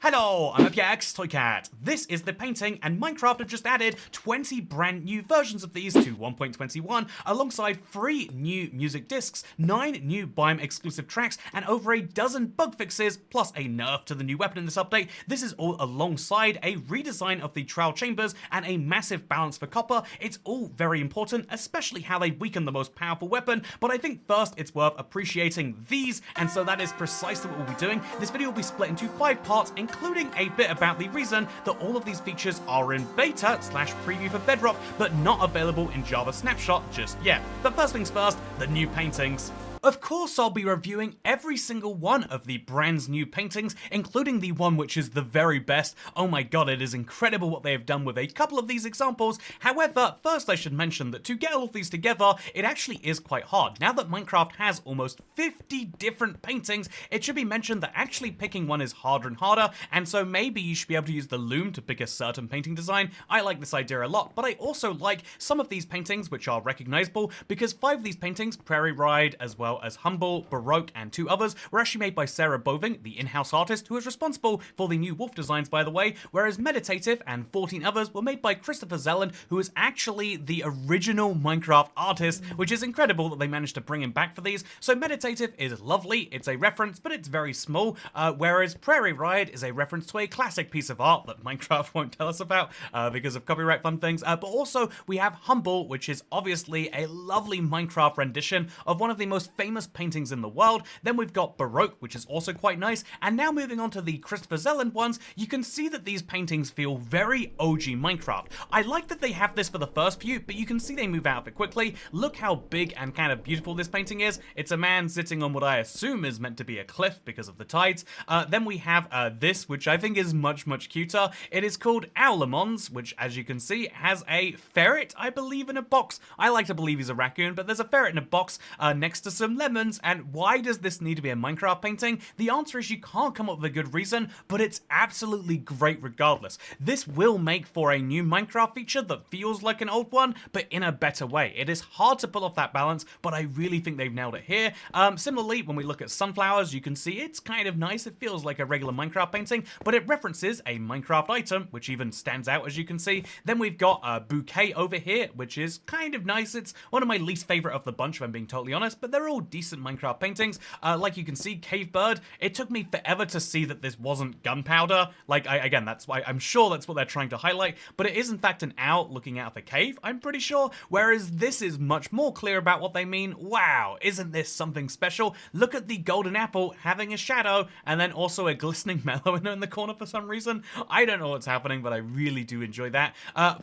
Hello, I'm FPX Toycat. This is the painting, and Minecraft have just added 20 brand new versions of these to 1.21, alongside 3 new music discs, 9 new biome exclusive tracks, and over a dozen bug fixes, plus a nerf to the new weapon in this update. This is all alongside a redesign of the trowel chambers and a massive balance for copper. It's all very important, especially how they weaken the most powerful weapon, but I think first it's worth appreciating these, and so that is precisely what we'll be doing. This video will be split into 5 parts, including a bit about the reason that all of these features are in beta/preview for Bedrock, but not available in Java Snapshot just yet. But first things first, the new paintings. Of course, I'll be reviewing every single one of the brand's new paintings, including the one which is the very best. Oh my god, it is incredible what they have done with a couple of these examples. However, first I should mention that to get all of these together, it actually is quite hard. Now that Minecraft has almost 50 different paintings, it should be mentioned that actually picking one is harder and harder, and so maybe you should be able to use the loom to pick a certain painting design. I like this idea a lot, but I also like some of these paintings which are recognizable, because 5 of these paintings, Prairie Ride, as well as Humble, Baroque, and 2 others, were actually made by Sarah Boving, the in-house artist, who is responsible for the new wolf designs, by the way, whereas Meditative and 14 others were made by Christopher Zelland, who is actually the original Minecraft artist, which is incredible that they managed to bring him back for these. So Meditative is lovely, it's a reference, but it's very small, whereas Prairie Ride is a reference to a classic piece of art that Minecraft won't tell us about because of copyright fun things, but also we have Humble, which is obviously a lovely Minecraft rendition of one of the most famous paintings in the world. Then we've got Baroque, which is also quite nice, and now moving on to the Christopher Zelland ones, you can see that these paintings feel very OG Minecraft. I like that they have this for the first few, but you can see they move out of it quickly. Look how big and kind of beautiful this painting is. It's a man sitting on what I assume is meant to be a cliff because of the tides. Then we have this, which I think is much cuter. It is called Owlemons, which, as you can see, has a ferret, I believe, in a box. I like to believe he's a raccoon, but there's a ferret in a box next to some lemons. And why does this need to be a Minecraft painting? The answer is you can't come up with a good reason, but it's absolutely great regardless. This will make for a new Minecraft feature that feels like an old one, but in a better way. It is hard to pull off that balance, but I really think they've nailed it here. Similarly, when we look at sunflowers, you can see it's kind of nice. It feels like a regular Minecraft painting, but it references a Minecraft item, which even stands out, as you can see. Then we've got a bouquet over here, which is kind of nice. It's one of my least favorite of the bunch, if I'm being totally honest, but they're all decent Minecraft paintings. Like you can see, Cave Bird, it took me forever to see that this wasn't gunpowder. Like, again, that's why I'm sure that's what they're trying to highlight, but it is in fact an owl looking out of a cave, I'm pretty sure, whereas this is much more clear about what they mean. Wow, isn't this something special? Look at the golden apple having a shadow, and then also a glistening mellow in the corner for some reason. I don't know what's happening, but I really do enjoy that.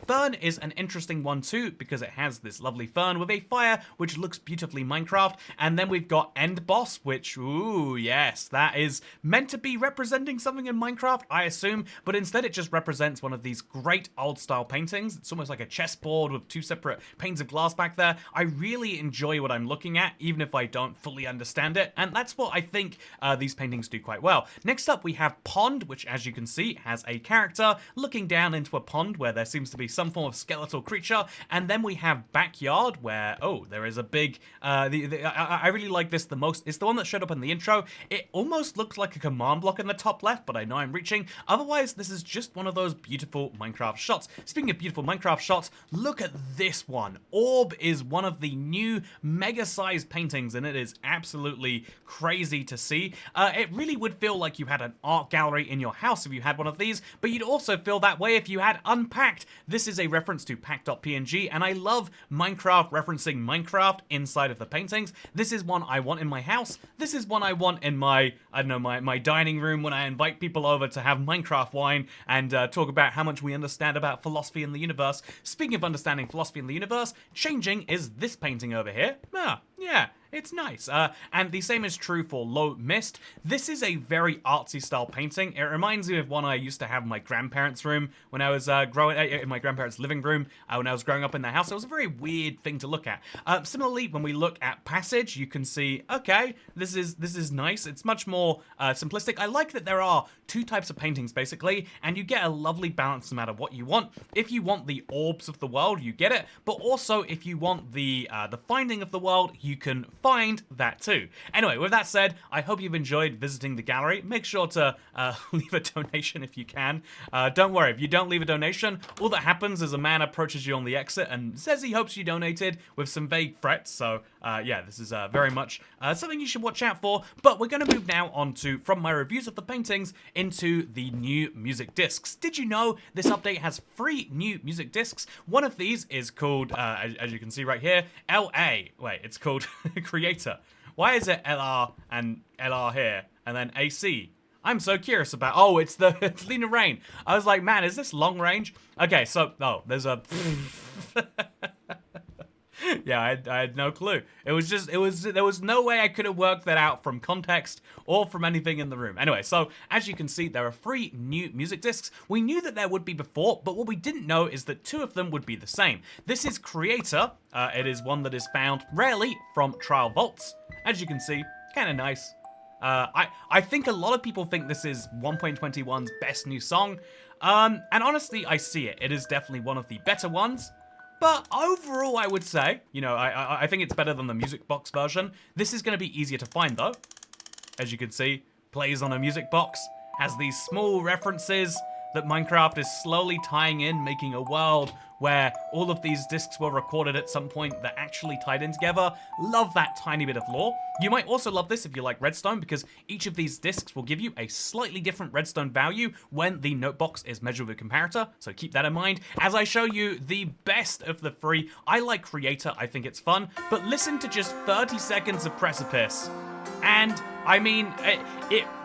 Fern is an interesting one too, because it has this lovely fern with a fire, which looks beautifully Minecraft, and then we've got End Boss, which, ooh, yes, that is meant to be representing something in Minecraft, I assume, but instead it just represents one of these great old style paintings. It's almost like a chessboard with 2 separate panes of glass back there. I really enjoy what I'm looking at, even if I don't fully understand it, and that's what I think these paintings do quite well. Next up, we have Pond, which, as you can see, has a character looking down into a pond where there seems to be some form of skeletal creature, and then we have Backyard, where, oh, there is a big, I really like this the most. It's the one that showed up in the intro. It almost looks like a command block in the top left, but I know I'm reaching. Otherwise, this is just one of those beautiful Minecraft shots. Speaking of beautiful Minecraft shots, look at this one. Orb is one of the new mega-sized paintings, and it is absolutely crazy to see. It really would feel like you had an art gallery in your house if you had one of these, but you'd also feel that way if you had Unpacked. This is a reference to pack.png, and I love Minecraft referencing Minecraft inside of the paintings. This is one I want in my house. This is one I want in my, I don't know, my dining room when I invite people over to have Minecraft wine and talk about how much we understand about philosophy in the universe. Speaking of understanding philosophy in the universe, changing is this painting over here. Yeah. It's nice. And the same is true for Low Mist. This is a very artsy style painting. It reminds me of one I used to have in my grandparents' room when I was in my grandparents' living room when I was growing up in their house. It was a very weird thing to look at. Similarly, when we look at Passage, you can see, okay, this is nice. It's much more simplistic. I like that there are 2 types of paintings basically, and you get a lovely balance no matter what you want. If you want the orbs of the world, you get it, but also if you want the finding of the world, you can find that too. Anyway, with that said, I hope you've enjoyed visiting the gallery. Make sure to leave a donation if you can. Don't worry, if you don't leave a donation, all that happens is a man approaches you on the exit and says he hopes you donated with some vague threats. So yeah, this is very much something you should watch out for. But we're going to move now on to, from my reviews of the paintings, into the new music discs. Did you know this update has 3 new music discs? One of these is called, as you can see right here, LA. Wait, it's called Creator. Why is it LR and LR here and then AC? I'm so curious about. Oh, it's Lena Rain. I was like, man, is this long range? Okay, so there's a. Yeah, I had no clue. There was no way I could have worked that out from context or from anything in the room. Anyway, so as you can see, there are 3 new music discs. We knew that there would be before, but what we didn't know is that 2 of them would be the same. This is Creator. It is one that is found rarely from trial vaults. As you can see, kind of nice. I think a lot of people think this is 1.21's best new song. And honestly, I see it. It is definitely one of the better ones. But overall, I would say, you know, I think it's better than the music box version. This is going to be easier to find, though. As you can see, plays on a music box, has these small references that Minecraft is slowly tying in, making a world where all of these discs were recorded at some point that actually tied in together. Love that tiny bit of lore. You might also love this if you like redstone, because each of these discs will give you a slightly different redstone value when the note box is measured with a comparator, so keep that in mind. As I show you the best of the 3, I like Creator, I think it's fun, but listen to just 30 seconds of Precipice. And, I mean,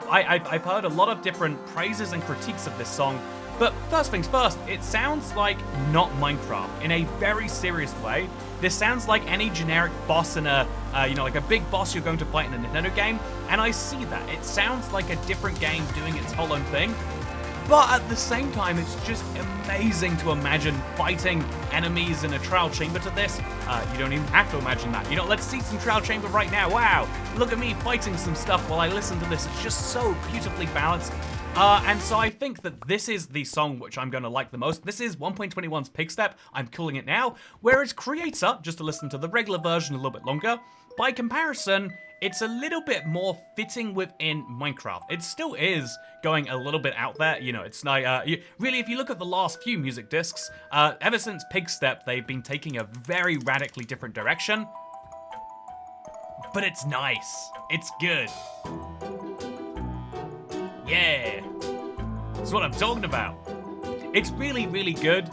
I've heard a lot of different praises and critiques of this song, but first things first, it sounds like not Minecraft in a very serious way. This sounds like any generic boss in a, you know, like a big boss you're going to fight in a Nintendo game, and I see that. It sounds like a different game doing its whole own thing, but at the same time, it's just amazing to imagine fighting enemies in a trial chamber to this. You don't even have to imagine that. You know, let's see some trial chamber right now. Wow, look at me fighting some stuff while I listen to this. It's just so beautifully balanced. And so I think that this is the song which I'm going to like the most. This is 1.21's Pigstep. I'm calling it now. Whereas Creator, just to listen to the regular version a little bit longer, by comparison, it's a little bit more fitting within Minecraft. It still is going a little bit out there. You know, it's not, really, if you look at the last few music discs, ever since Pigstep, they've been taking a very radically different direction. But it's nice. It's good. Yeah, that's what I'm talking about. It's really, really good,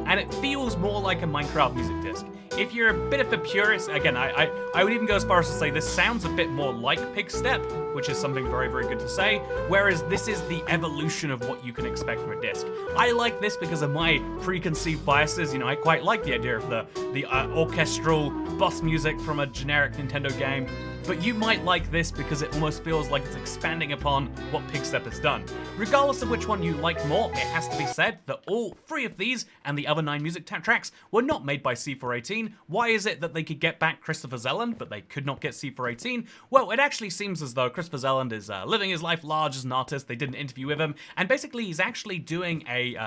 and it feels more like a Minecraft music disc. If you're a bit of a purist, again, I would even go as far as to say this sounds a bit more like Pigstep, which is something very, very good to say, whereas this is the evolution of what you can expect from a disc. I like this because of my preconceived biases. You know, I quite like the idea of the orchestral boss music from a generic Nintendo game, but you might like this because it almost feels like it's expanding upon what Pigstep has done. Regardless of which one you like more, it has to be said that all 3 of these and the other 9 music tracks were not made by C418. Why is it that they could get back Christopher Zelland, but they could not get C418? Well, it actually seems as though Christopher Zelland is living his life large as an artist. They did an interview with him, and basically he's actually doing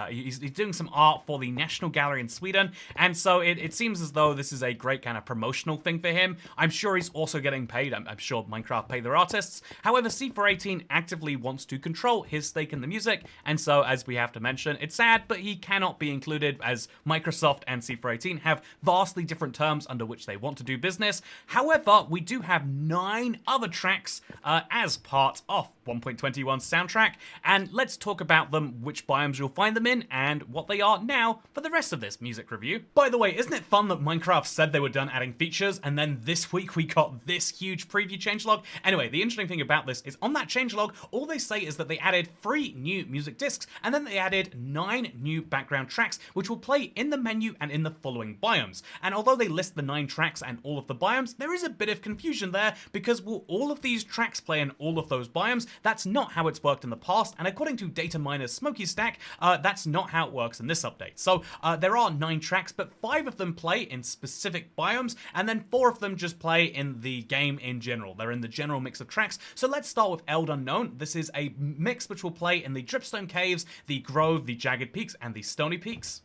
he's doing some art for the National Gallery in Sweden, and so it seems as though this is a great kind of promotional thing for him. I'm sure he's also getting paid. I'm sure Minecraft pay their artists. However, C418 actively wants to control his stake in the music, and so, as we have to mention, it's sad, but he cannot be included as Microsoft and C418 have vastly different terms under which they want to do business. However, we do have 9 other tracks as part of 1.21's soundtrack, and let's talk about them, which biomes you'll find them in, and what they are now for the rest of this music review. By the way, isn't it fun that Minecraft said they were done adding features, and then this week we got this huge preview changelog? Anyway, the interesting thing about this is on that changelog, all they say is that they added 3 new music discs, and then they added 9 new background tracks, which will play in the menu and in the following biomes. And although they list the 9 tracks and all of the biomes, there is a bit of confusion there, because will all of these tracks play in all of those biomes? That's not how it's worked in the past, and according to data miner's Smokey Stack, that's not how it works in this update. So there are 9 tracks, but 5 of them play in specific biomes, and then 4 of them just play in the game in general. They're in the general mix of tracks. So let's start with Eld Unknown. This is a mix which will play in the Dripstone Caves, the Grove, the Jagged Peaks, and the Stony Peaks.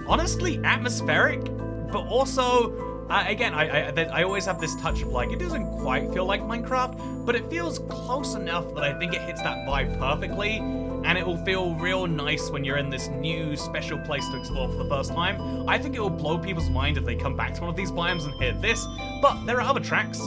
honestly atmospheric, but also again, I always have this touch of like, it doesn't quite feel like Minecraft, but it feels close enough that I think it hits that vibe perfectly, and it will feel real nice when you're in this new special place to explore for the first time. I think it will blow people's mind if they come back to one of these biomes and hear this, but there are other tracks.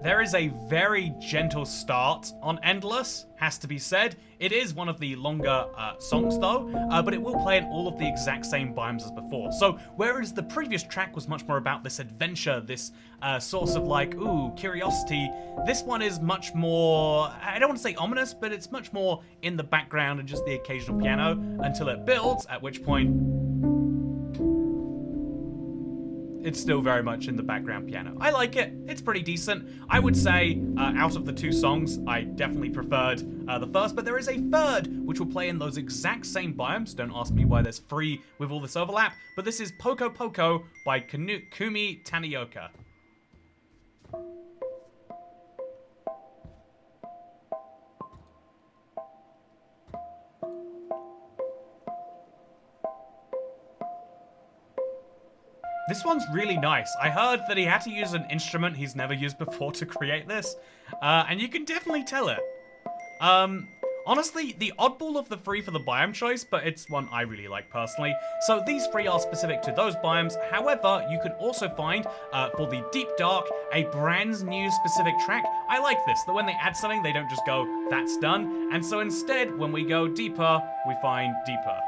There is a very gentle start on Endless, has to be said. It is one of the longer songs though, but it will play in all of the exact same biomes as before. So whereas the previous track was much more about this adventure, this source of like, ooh, curiosity, this one is much more, I don't want to say ominous, but it's much more in the background and just the occasional piano until it builds, at which point it's still very much in the background piano. I like it. It's pretty decent. I would say out of the two songs, I definitely preferred the first, but there is a third which will play in those exact same biomes. Don't ask me why there's three with all this overlap, but this is Poco Poco by Kumi Tanioka. This one's really nice. I heard that he had to use an instrument he's never used before to create this, and you can definitely tell it. Honestly, the oddball of the three for the biome choice, but it's one I really like personally. So these three are specific to those biomes. However, you can also find, for the Deep Dark, a brand new specific track. I like this, that when they add something, they don't just go, that's done. And so instead, when we go deeper, we find deeper.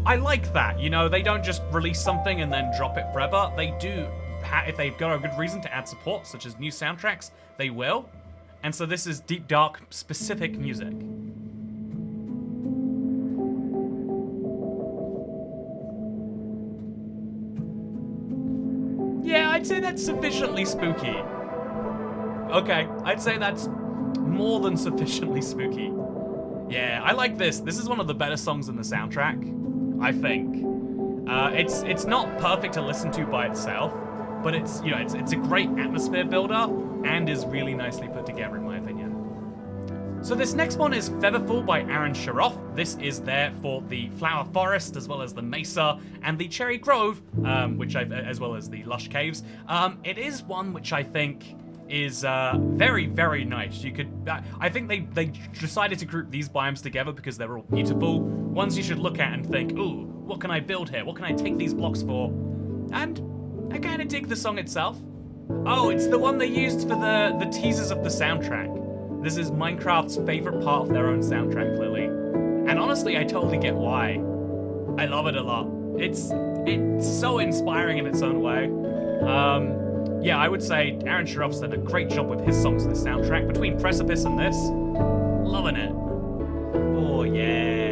I like that, you know, they don't just release something and then drop it forever. They do, if they've got a good reason to add support, such as new soundtracks, they will. And so this is Deep Dark specific music. Yeah, I'd say that's sufficiently spooky. Okay, I'd say that's more than sufficiently spooky. Yeah, I like this. This is one of the better songs in the soundtrack, I think. It's not perfect to listen to by itself, but it's, you know, it's a great atmosphere builder and is really nicely put together in my opinion. So this next one is Featherfall by Aaron Sharoff. This is there for the Flower Forest as well as the Mesa and the Cherry Grove, as well as the Lush Caves. It is one which I think is very, very nice. You could, I think they decided to group these biomes together because they're all beautiful. Ones you should look at and think, ooh, what can I build here? What can I take these blocks for? And I kind of dig the song itself. Oh, it's the one they used for the teasers of the soundtrack. This is Minecraft's favorite part of their own soundtrack, clearly. And honestly, I totally get why. I love it a lot. It's so inspiring in its own way. Yeah, I would say Aaron Sharoff's done a great job with his songs in the soundtrack. Between Precipice and this, loving it. Oh, yeah.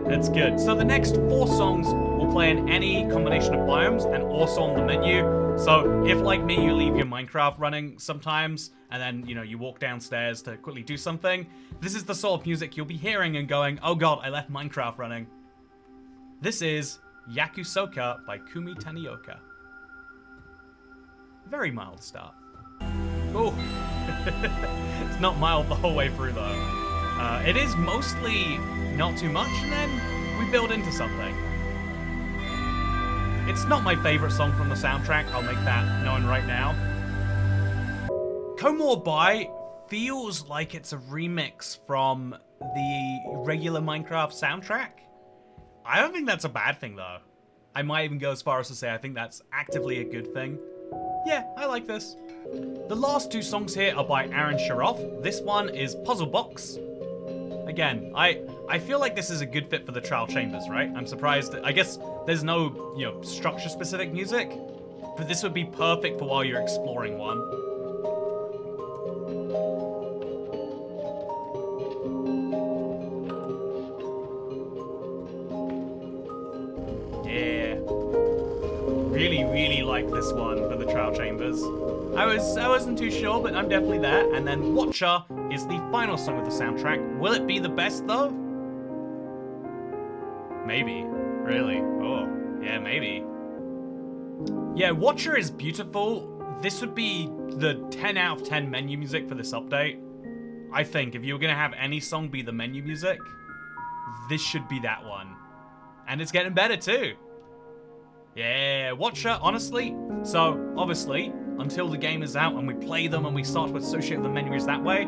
That's good. So the next 4 songs will play in any combination of biomes and also on the menu. So if, like me, you leave your Minecraft running sometimes, and then, you know, you walk downstairs to quickly do something, this is the sort of music you'll be hearing and going, oh god, I left Minecraft running. This is Yakusoka by Kumi Tanioka. Very mild start. Oh, it's not mild the whole way through though. It is mostly not too much, and then we build into something. It's not my favorite song from the soundtrack, I'll make that known right now. Komor Bai feels like it's a remix from the regular Minecraft soundtrack. I don't think that's a bad thing though. I might even go as far as to say I think that's actively a good thing. Yeah, I like this. The last 2 songs here are by Aaron Sharoff. This one is Puzzle Box. Again, I feel like this is a good fit for the trial chambers, right? I'm surprised. I guess there's no, you know, structure-specific music, but this would be perfect for while you're exploring one. Yeah. Really, really like this one for the trial chambers. I wasn't too sure, but I'm definitely there. And then Watcher is the final song of the soundtrack. Will it be the best though? Maybe. Really? Oh, yeah, maybe. Yeah, Watcher is beautiful. This would be the 10 out of 10 menu music for this update. I think if you were gonna have any song be the menu music, this should be that one. And it's getting better too. Yeah, Watcher, honestly. So, obviously, until the game is out and we play them and we start to associate the menus that way,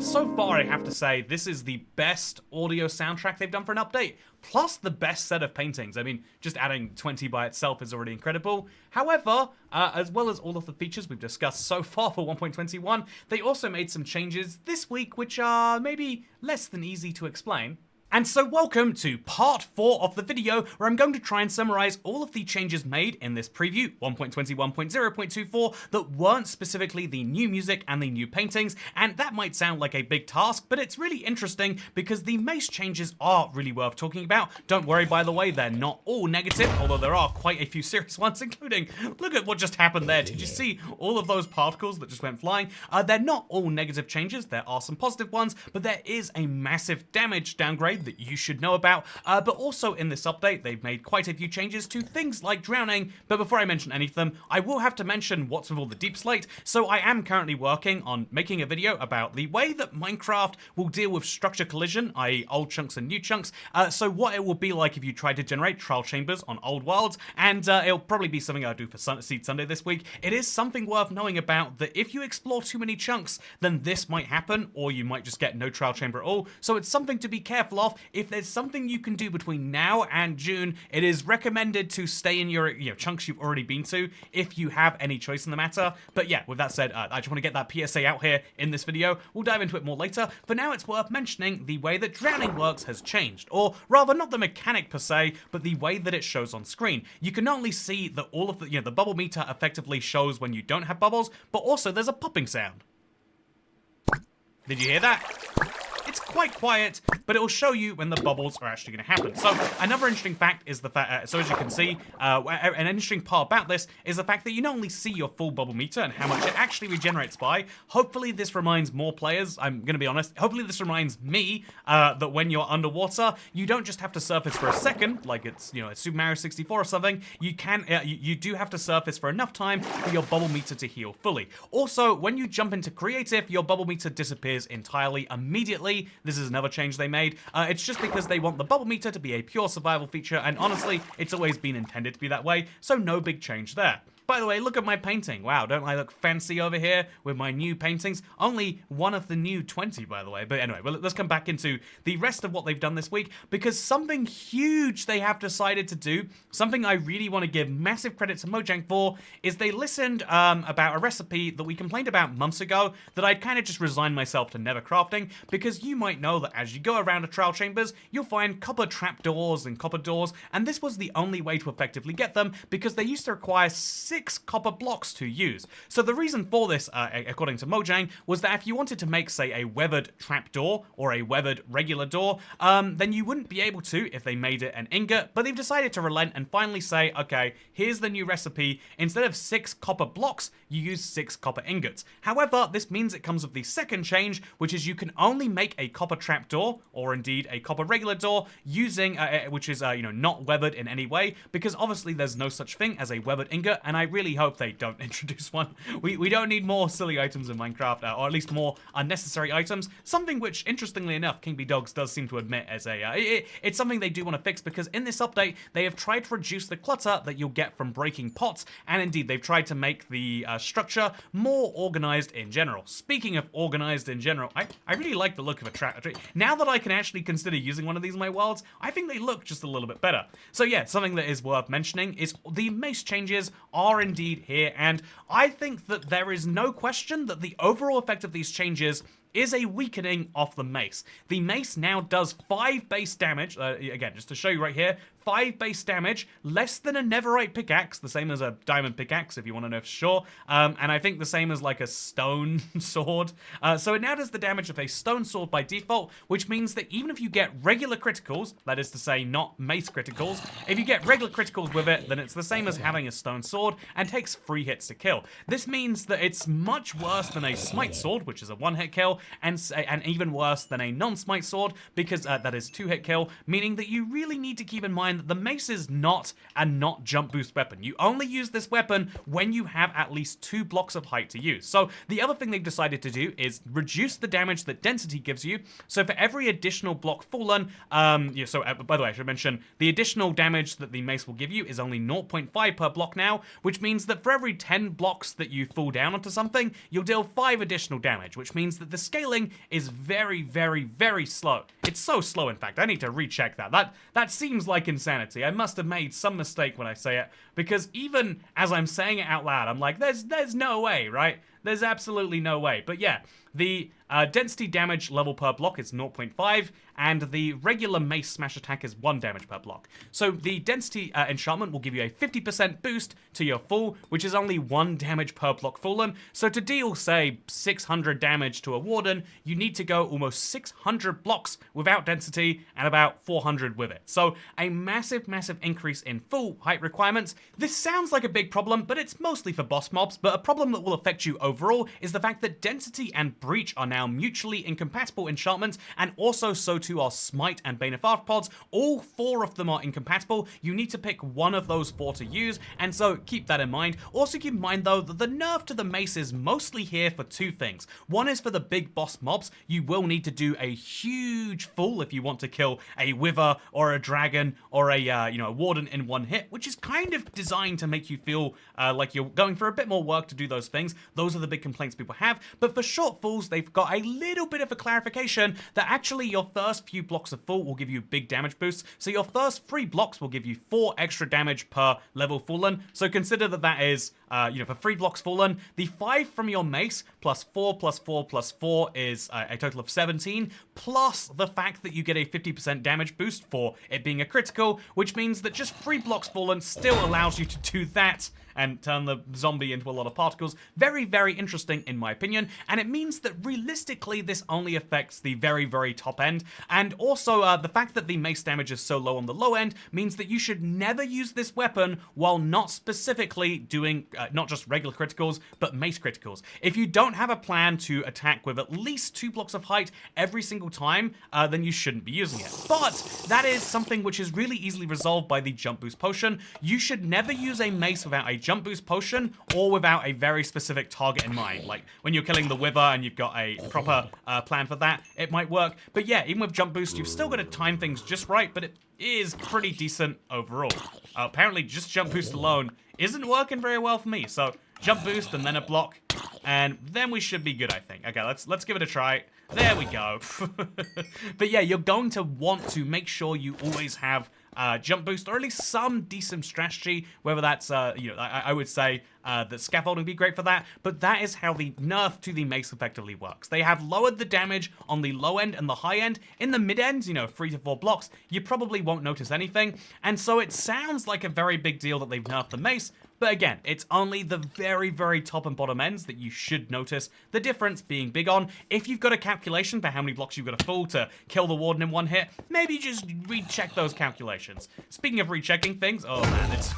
so far I have to say this is the best audio soundtrack they've done for an update, plus the best set of paintings. I mean, just adding 20 by itself is already incredible. However, as well as all of the features we've discussed so far for 1.21, they also made some changes this week which are maybe less than easy to explain. And so welcome to part 4 of the video, where I'm going to try and summarize all of the changes made in this preview, 1.21.0.24, that weren't specifically the new music and the new paintings, and that might sound like a big task, but it's really interesting because the Mace changes are really worth talking about. Don't worry, by the way, they're not all negative, although there are quite a few serious ones, including, look at what just happened there. Did you see all of those particles that just went flying? They're not all negative changes, there are some positive ones, but there is a massive damage downgrade that you should know about, but also in this update they've made quite a few changes to things like drowning. But before I mention any of them, I will have to mention what's with all the deep slate. So I am currently working on making a video about the way that Minecraft will deal with structure collision, i.e. old chunks and new chunks, so what it will be like if you try to generate trial chambers on old worlds, and it'll probably be something I'll do for Seed Sunday this week. It is something worth knowing about, that if you explore too many chunks, then this might happen, or you might just get no trial chamber at all, so it's something to be careful of. If there's something you can do between now and June, it is recommended to stay in your chunks you've already been to, if you have any choice in the matter. But yeah, with that said, I just want to get that PSA out here in this video. We'll dive into it more later. For now, it's worth mentioning the way that drowning works has changed, or rather not the mechanic per se, but the way that it shows on screen. You can not only see that all of the bubble meter effectively shows when you don't have bubbles, but also there's a popping sound. Did you hear that? It's quite quiet, but it will show you when the bubbles are actually going to happen. So another interesting fact is the fact, so as you can see, an interesting part about this is the fact that you not only see your full bubble meter and how much it actually regenerates by. Hopefully this reminds more players, I'm going to be honest, hopefully this reminds me that when you're underwater, you don't just have to surface for a second, like it's, it's Super Mario 64 or something. You can, you do have to surface for enough time for your bubble meter to heal fully. Also, when you jump into creative, your bubble meter disappears entirely immediately. This is another change they made. It's just because they want the bubble meter to be a pure survival feature, and honestly, it's always been intended to be that way, so no big change there. By the way, look at my painting. Wow, don't I look fancy over here with my new paintings? Only one of the new 20, by the way. But anyway, well, let's come back into the rest of what they've done this week, because something huge they have decided to do, something I really want to give massive credit to Mojang for, is they listened about a recipe that we complained about months ago that I'd kind of just resigned myself to never crafting, because you might know that as you go around the trial chambers, you'll find copper trapdoors and copper doors, and this was the only way to effectively get them, because they used to require 6 copper blocks to use. So the reason for this, according to Mojang, was that if you wanted to make, say, a weathered trapdoor or a weathered regular door, then you wouldn't be able to if they made it an ingot, but they've decided to relent and finally say, okay, here's the new recipe. Instead of 6 copper blocks, you use 6 copper ingots. However, this means it comes with the second change, which is you can only make a copper trapdoor, or indeed a copper regular door, using, which is, not weathered in any way, because obviously there's no such thing as a weathered ingot, and I really hope they don't introduce one. We don't need more silly items in Minecraft, or at least more unnecessary items. Something which, interestingly enough, King B Dogs does seem to admit as it's something they do want to fix, because in this update, they have tried to reduce the clutter that you'll get from breaking pots, and indeed, they've tried to make the structure more organized in general. Speaking of organized in general, I really like the look of a trap. Now that I can actually consider using one of these in my worlds, I think they look just a little bit better. So yeah, something that is worth mentioning is the Mace changes are indeed here, and I think that there is no question that the overall effect of these changes is a weakening of the Mace. The Mace now does 5 base damage, again, just to show you right here, 5 base damage, less than a netherite pickaxe, the same as a diamond pickaxe if you want to know for sure, and I think the same as like a stone sword. So it now does the damage of a stone sword by default, which means that even if you get regular criticals, that is to say not Mace criticals, if you get regular criticals with it, then it's the same as having a stone sword, and takes 3 hits to kill. This means that it's much worse than a smite sword, which is a 1-hit kill, and even worse than a non-smite sword, because that is 2-hit kill, meaning that you really need to keep in mind that the mace is not a not jump boost weapon. You only use this weapon when you have at least 2 blocks of height to use. So the other thing they've decided to do is reduce the damage that density gives you. So for every additional block fallen, by the way, I should mention the additional damage that the mace will give you is only 0.5 per block now, which means that for every 10 blocks that you fall down onto something, you'll deal 5 additional damage, which means that the scaling is very, very, very slow. It's so slow, in fact. I need to recheck that. That seems like insanity. I must have made some mistake when I say it, because even as I'm saying it out loud, I'm like, there's no way, right? There's absolutely no way. But yeah, the density damage level per block is 0.5, and the regular mace smash attack is 1 damage per block. So the density enchantment will give you a 50% boost to your fall, which is only 1 damage per block fallen. So to deal, say, 600 damage to a warden, you need to go almost 600 blocks without density and about 400 with it. So a massive, massive increase in full height requirements. This sounds like a big problem, but it's mostly for boss mobs. But a problem that will affect you overall is the fact that density and breach are now mutually incompatible enchantments, and also so too are smite and bane of arthropods. All 4 of them are incompatible. You need to pick one of those 4 to use, and so keep that in mind. Also keep in mind though that the nerf to the mace is mostly here for 2 things. One is for the big boss mobs. You will need to do a huge full if you want to kill a wither or a dragon or a warden in 1 hit, which is kind of designed to make you feel like you're going for a bit more work to do those things. Those are the big complaints people have. But for short falls, they've got a little bit of a clarification that actually your first few blocks of fall will give you big damage boosts. So your first 3 blocks will give you 4 extra damage per level fallen. So consider that is, for 3 blocks fallen, the 5 from your mace plus 4 plus 4 plus 4 is a total of 17, plus the fact that you get a 50% damage boost for it being a critical, which means that just 3 blocks fallen still allows you to do that and turn the zombie into a lot of particles. Very, very interesting in my opinion, and it means that realistically this only affects the very, very top end, and also the fact that the mace damage is so low on the low end means that you should never use this weapon while not specifically doing not just regular criticals, but mace criticals. If you don't have a plan to attack with at least 2 blocks of height every single time, then you shouldn't be using it. But that is something which is really easily resolved by the jump boost potion. You should never use a mace without a jump boost potion or without a very specific target in mind. Like when you're killing the wither and you've got a proper plan for that, it might work. But yeah, even with jump boost, you've still got to time things just right, but it is pretty decent overall. Apparently just jump boost alone isn't working very well for me, so jump boost and then a block, and then we should be good, I think. Okay, let's give it a try. There we go. But yeah, you're going to want to make sure you always have jump boost, or at least some decent strategy, whether that's, I would say that scaffolding would be great for that, but that is how the nerf to the mace effectively works. They have lowered the damage on the low end and the high end. In the mid end, 3 to 4 blocks, you probably won't notice anything, and so it sounds like a very big deal that they've nerfed the mace, but again, it's only the very, very top and bottom ends that you should notice the difference being big on. If you've got a calculation for how many blocks you've got to fall to kill the warden in 1 hit, maybe just recheck those calculations. Speaking of rechecking things, oh man, it's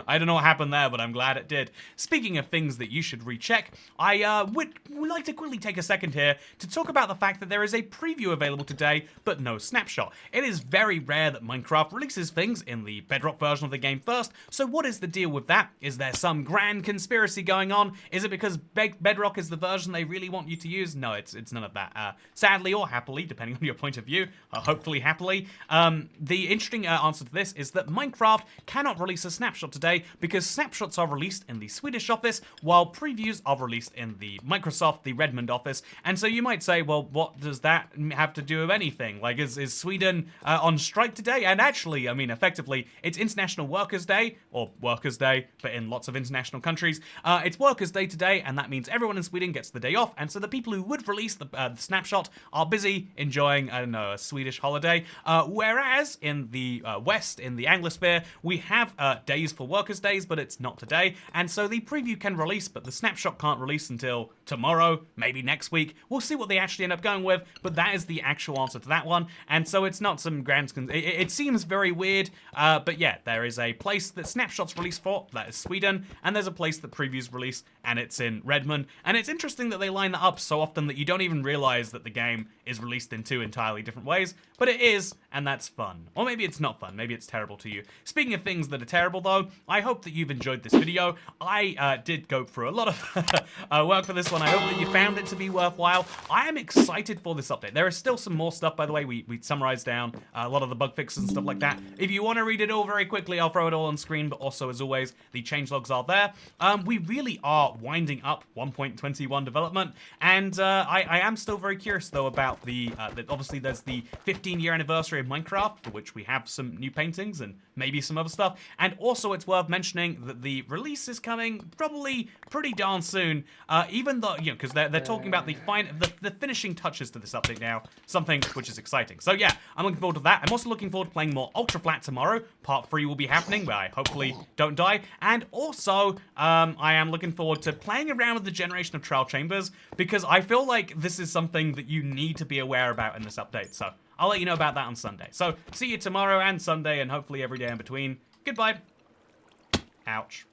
I don't know what happened there, but I'm glad it did. Speaking of things that you should recheck, I would like to quickly take a second here to talk about the fact that there is a preview available today, but no snapshot. It is very rare that Minecraft releases things in the Bedrock version of the game first, so what is the deal with that? Is there some grand conspiracy going on? Is it because Bedrock is the version they really want you to use? No, it's none of that. Sadly or happily, depending on your point of view, hopefully happily. The interesting answer to this is that Minecraft cannot release a snapshot today because snapshots are released in the Swedish office, while previews are released in the Microsoft, the Redmond office. And so you might say, well, what does that have to do with anything? Like, is Sweden on strike today? And actually, I mean, effectively, it's International Workers' Day, or Workers' Day, but in lots of international countries. It's Workers' Day today, and that means everyone in Sweden gets the day off, and so the people who would release the snapshot are busy enjoying, I don't know, a Swedish holiday. Whereas in the West, in the Anglosphere, we have days for Workers' Days, but it's not today, and so the preview can release, but the snapshot can't release until tomorrow, maybe next week. We'll see what they actually end up going with, but that is the actual answer to that one, and so it's not some grand... It seems very weird, but yeah, there is a place that snapshots release for. That is Sweden. And there's a place that previews release, and it's in Redmond. And it's interesting that they line that up so often that you don't even realize that the game is released in two entirely different ways. But it is, and that's fun. Or maybe it's not fun. Maybe it's terrible to you. Speaking of things that are terrible, though, I hope that you've enjoyed this video. I did go through a lot of work for this one. I hope that you found it to be worthwhile. I am excited for this update. There is still some more stuff, by the way. We summarized down a lot of the bug fixes and stuff like that. If you want to read it all very quickly, I'll throw it all on screen, but also, as always, the changelogs are there. We really are winding up 1.21 development, and I am still very curious, though, about obviously there's the 15-year anniversary of Minecraft, for which we have some new paintings and maybe some other stuff, and also it's worth mentioning that the release is coming probably pretty darn soon, even though, you know, because they're talking about the finishing touches to this update now, something which is exciting. So yeah, I'm looking forward to that. I'm also looking forward to playing more Ultra Flat tomorrow. Part 3 will be happening, where I hopefully don't die, and also I am looking forward to playing around with the generation of trial chambers, because I feel like this is something that you need to be aware about in this update. So I'll let you know about that on Sunday. So see you tomorrow and Sunday, and hopefully every day in between. Goodbye. Ouch.